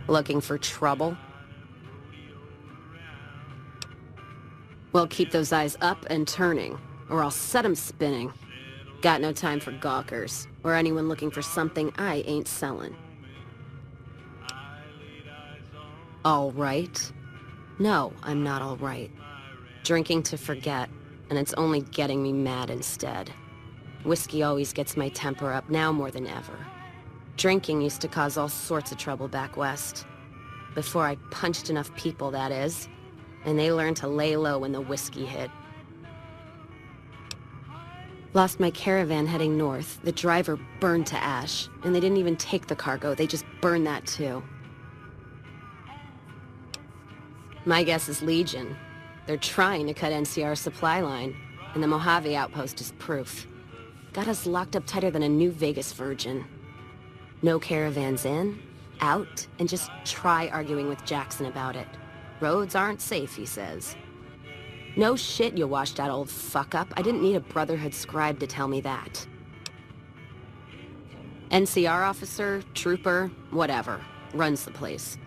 Looking for trouble? Well, keep those eyes up and turning, or I'll set 'em spinning. Got no time for gawkers, or anyone looking for something I ain't selling. All right? No, I'm not all right. Drinking to forget, and it's only getting me mad instead. Whiskey always gets my temper up, now more than ever. Drinking used to cause all sorts of trouble back west. Before I punched enough people, that is. And they learned to lay low when the whiskey hit. Lost my caravan heading north. The driver burned to ash. And they didn't even take the cargo, they just burned that too. My guess is Legion. They're trying to cut NCR's supply line, and the Mojave outpost is proof. Got us locked up tighter than a New Vegas virgin. No caravans in, out, and just try arguing with Jackson about it. Roads aren't safe, he says. No shit, you washed out old fuck-up. I didn't need a Brotherhood scribe to tell me that. NCR officer, trooper, whatever, runs the place.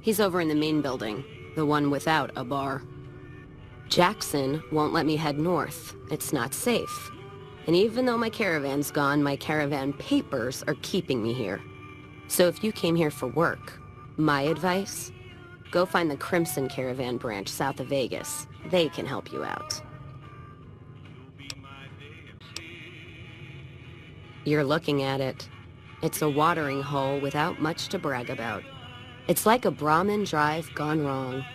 He's over in the main building, the one without a bar. Jackson won't let me head north. It's not safe. And even though my caravan's gone, my caravan papers are keeping me here. So if you came here for work, my advice, go find the Crimson Caravan branch south of Vegas. They can help you out. You're looking at it. It's a watering hole without much to brag about. It's like a Brahmin drive gone wrong.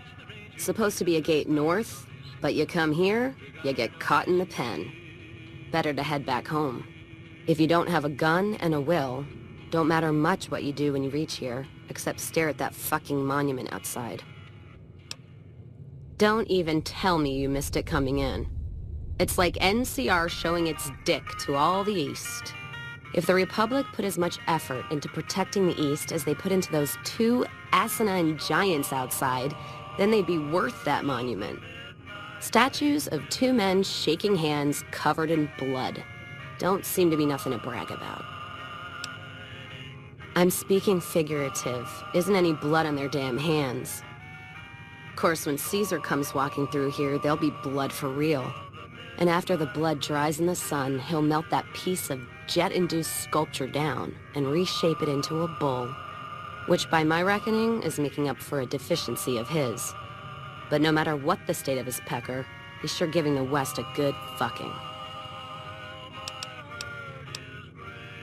Supposed to be a gate north, but you come here, you get caught in the pen. Better to head back home. If you don't have a gun and a will, don't matter much what you do when you reach here, except stare at that fucking monument outside. Don't even tell me you missed it coming in. It's like NCR showing its dick to all the East. If the Republic put as much effort into protecting the East as they put into those two asinine giants outside, then they'd be worth that monument. Statues of two men shaking hands covered in blood. Don't seem to be nothing to brag about. I'm speaking figurative. Isn't any blood on their damn hands. Of course, when Caesar comes walking through here, there'll be blood for real. And after the blood dries in the sun, he'll melt that piece of jet-induced sculpture down and reshape it into a bull, which by my reckoning is making up for a deficiency of his. But no matter what the state of his pecker, he's sure giving the West a good fucking.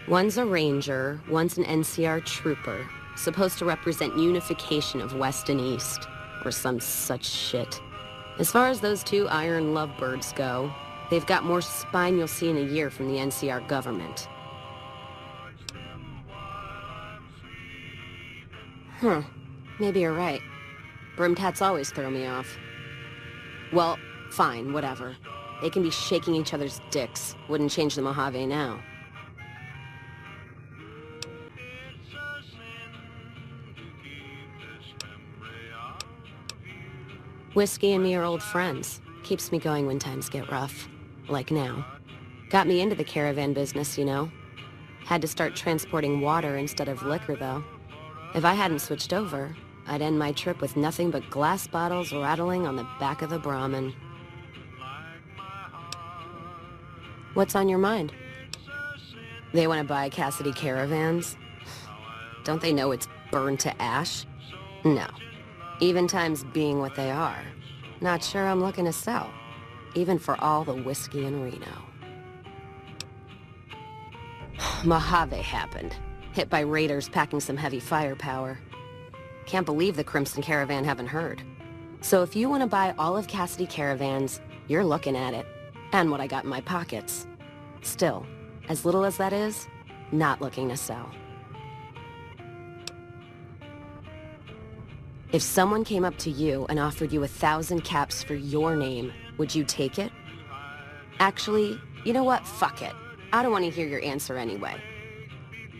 One's a ranger, one's an NCR trooper, supposed to represent unification of West and East, or some such shit. As far as those two iron lovebirds go, they've got more spine you'll see in a year from the NCR government. Maybe you're right. Brimtats always throw me off. Well, fine, whatever. They can be shaking each other's dicks. Wouldn't change the Mojave now. Whiskey and me are old friends. Keeps me going when times get rough. Like now. Got me into the caravan business, you know. Had to start transporting water instead of liquor, though. If I hadn't switched over, I'd end my trip with nothing but glass bottles rattling on the back of the Brahmin. What's on your mind? They want to buy Cassidy caravans? Don't they know it's burned to ash? No. Even times being what they are. Not sure I'm looking to sell. Even for all the whiskey in Reno. Mojave happened. Hit by raiders packing some heavy firepower. Can't believe the Crimson Caravan haven't heard. So if you want to buy all of Cassidy caravans, you're looking at it. And what I got in my pockets. Still, as little as that is, not looking to sell. If someone came up to you and offered you 1,000 caps for your name, would you take it? Actually, you know what? Fuck it. I don't want to hear your answer anyway.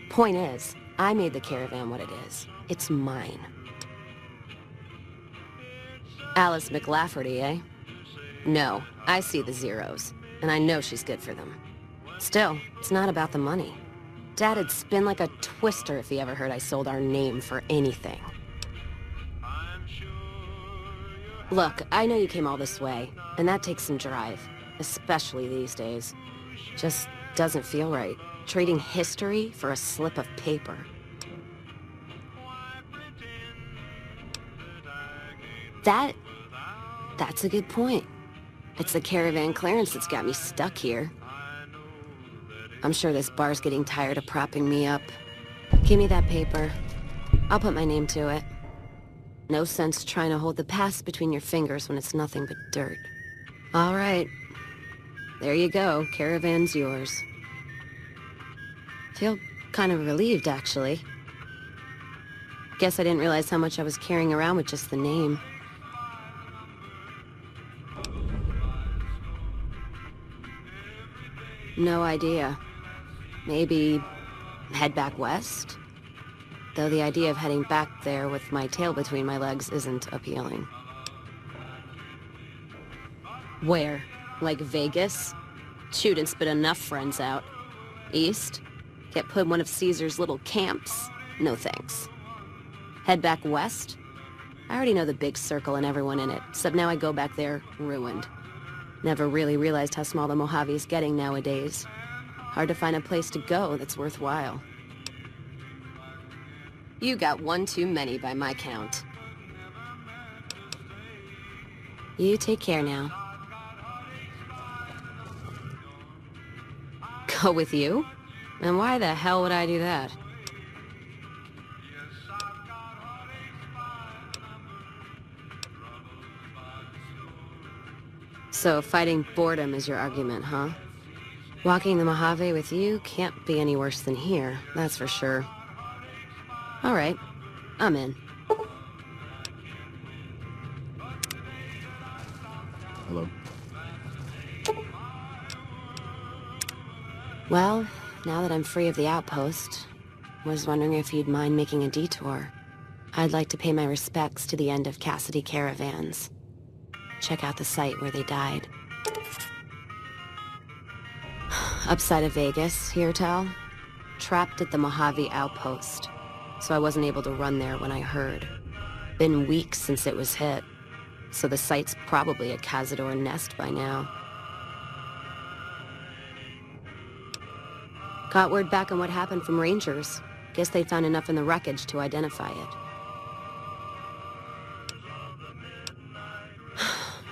Point is, I made the caravan what it is. It's mine. Alice McLafferty, eh? No, I see the zeros, and I know she's good for them. Still, it's not about the money. Dad'd spin like a twister if he ever heard I sold our name for anything. Look, I know you came all this way, and that takes some drive, especially these days. Just doesn't feel right, trading history for a slip of paper. That's a good point. It's the caravan clearance that's got me stuck here. I'm sure this bar's getting tired of propping me up. Give me that paper. I'll put my name to it. No sense trying to hold the past between your fingers when it's nothing but dirt. All right. There you go. Caravan's yours. Feel kind of relieved, actually. Guess I didn't realize how much I was carrying around with just the name. No idea. Maybe head back west? Though the idea of heading back there with my tail between my legs isn't appealing. Where? Like Vegas? Shoot and spit enough friends out. East? Get put in one of Caesar's little camps? No thanks. Head back west? I already know the big circle and everyone in it, except now I go back there ruined. Never really realized how small the Mojave is getting nowadays. Hard to find a place to go that's worthwhile. You got one too many by my count. You take care now. Go with you? And why the hell would I do that? So fighting boredom is your argument, huh? Walking the Mojave with you can't be any worse than here, that's for sure. All right, I'm in. Hello? Well, now that I'm free of the outpost, was wondering if you'd mind making a detour. I'd like to pay my respects to the end of Cassidy caravans. Check out the site where they died. Upside of Vegas, hear tell? Trapped at the Mojave outpost, so I wasn't able to run there when I heard. Been weeks since it was hit, so the site's probably a Cazador nest by now. Got word back on what happened from Rangers. Guess they found enough in the wreckage to identify it.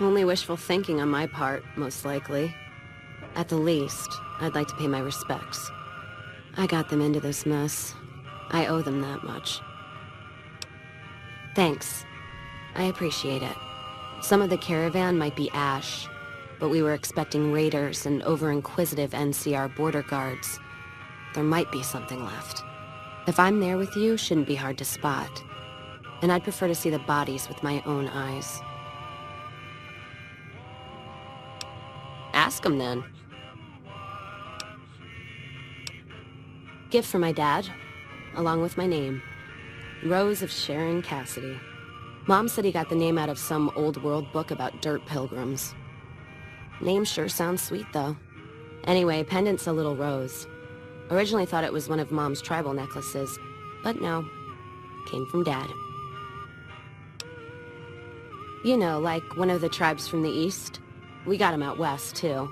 Only wishful thinking on my part, most likely. At the least, I'd like to pay my respects. I got them into this mess. I owe them that much. Thanks. I appreciate it. Some of the caravan might be ash, but we were expecting raiders and over-inquisitive NCR border guards. There might be something left. If I'm there with you, shouldn't be hard to spot. And I'd prefer to see the bodies with my own eyes. Ask him then. Gift for my dad, along with my name. Rose of Sharon Cassidy. Mom said he got the name out of some old world book about dirt pilgrims. Name sure sounds sweet, though. Anyway, pendant's a little rose. Originally thought it was one of Mom's tribal necklaces, but no. Came from Dad. You know, like one of the tribes from the east. We got them out west, too.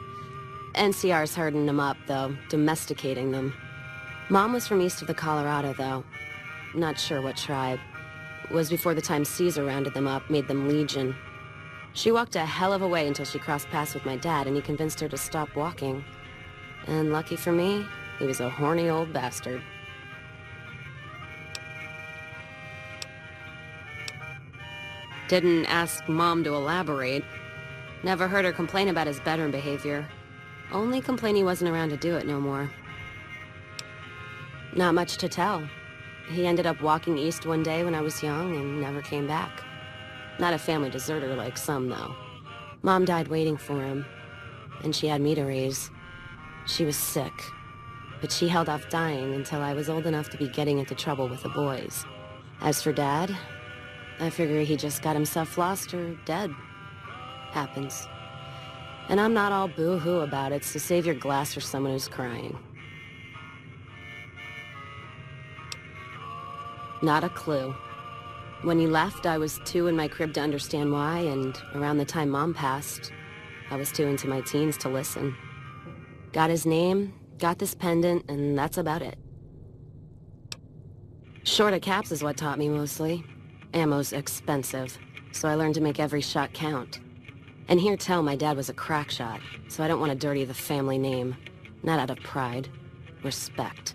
NCR's herding them up, though, domesticating them. Mom was from east of the Colorado, though. Not sure what tribe. It was before the time Caesar rounded them up, made them legion. She walked a hell of a way until she crossed paths with my dad, and he convinced her to stop walking. And lucky for me, he was a horny old bastard. Didn't ask Mom to elaborate. Never heard her complain about his bedroom behavior. Only complain he wasn't around to do it no more. Not much to tell. He ended up walking east one day when I was young and never came back. Not a family deserter like some, though. Mom died waiting for him, and she had me to raise. She was sick, but she held off dying until I was old enough to be getting into trouble with the boys. As for Dad, I figure he just got himself lost or dead. Happens. And I'm not all boo-hoo about it, so save your glass for someone who's crying. Not a clue. When he left, I was 2 in my crib to understand why, and around the time Mom passed, I was 2 into my teens to listen. Got his name, got this pendant, and that's about it. Short of caps is what taught me mostly. Ammo's expensive, so I learned to make every shot count. And hear tell my dad was a crack shot, so I don't want to dirty the family name. Not out of pride. Respect.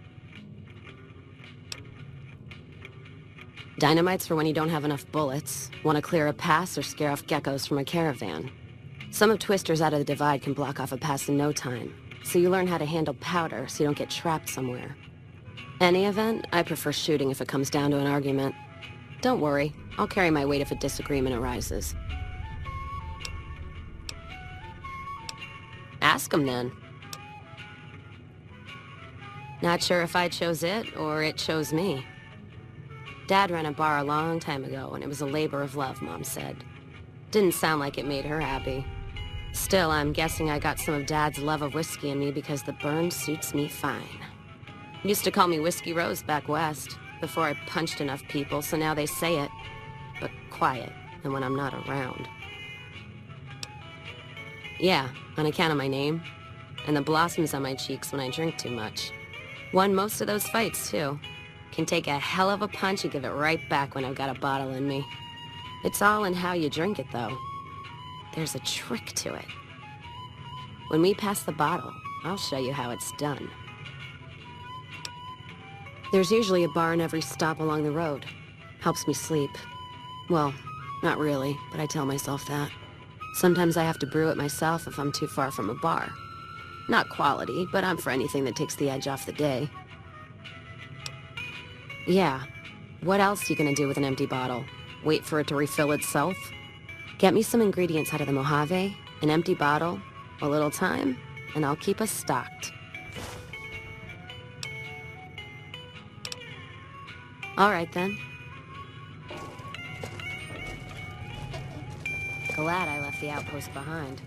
Dynamite's for when you don't have enough bullets, want to clear a pass, or scare off geckos from a caravan. Some of Twister's Out of the Divide can block off a pass in no time, so you learn how to handle powder so you don't get trapped somewhere. Any event, I prefer shooting if it comes down to an argument. Don't worry, I'll carry my weight if a disagreement arises. Ask him then. Not sure if I chose it or it chose me. Dad ran a bar a long time ago, and it was a labor of love, Mom said. Didn't sound like it made her happy. Still, I'm guessing I got some of Dad's love of whiskey in me because the burn suits me fine. Used to call me Whiskey Rose back west, before I punched enough people, so now they say it. But quiet, and when I'm not around. Yeah, on account of my name, and the blossoms on my cheeks when I drink too much. Won most of those fights, too. Can take a hell of a punch and give it right back when I've got a bottle in me. It's all in how you drink it, though. There's a trick to it. When we pass the bottle, I'll show you how it's done. There's usually a bar in every stop along the road. Helps me sleep. Well, not really, but I tell myself that. Sometimes I have to brew it myself if I'm too far from a bar. Not quality, but I'm for anything that takes the edge off the day. Yeah. What else you gonna do with an empty bottle? Wait for it to refill itself? Get me some ingredients out of the Mojave, an empty bottle, a little time, and I'll keep us stocked. All right, then. Glad I left the outpost behind.